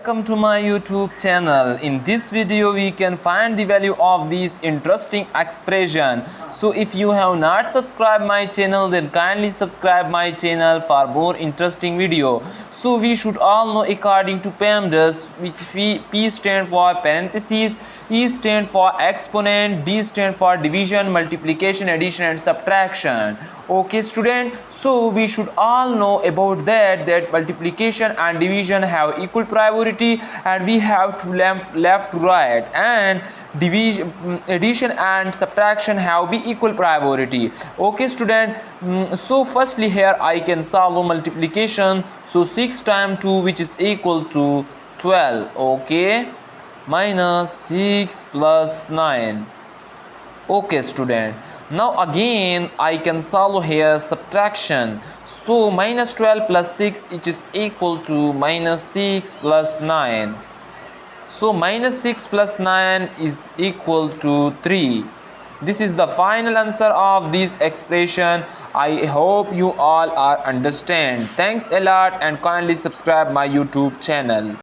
Welcome to my YouTube channel. In this video we can find the value of this interesting expression. So if you have not subscribed my channel, then kindly subscribe my channel for more interesting video. So we should all know, according to PEMDAS, which P stand for parentheses, E stand for exponent, D stand for division, multiplication, addition and subtraction. Okay student, so we should all know about that multiplication and division have equal priority, and we have to left to right, and division, addition and subtraction have be equal priority. Okay student, so firstly here I can solve multiplication. So 6 times 2, which is equal to 12. Okay, minus 6 plus 9. Okay student, now again I can solve here subtraction. So minus 12 plus 6, which is equal to minus 6 plus 9. So minus 6 plus 9 is equal to 3. This is the final answer of this expression. I hope you all are understand. Thanks a lot, and kindly subscribe my YouTube channel.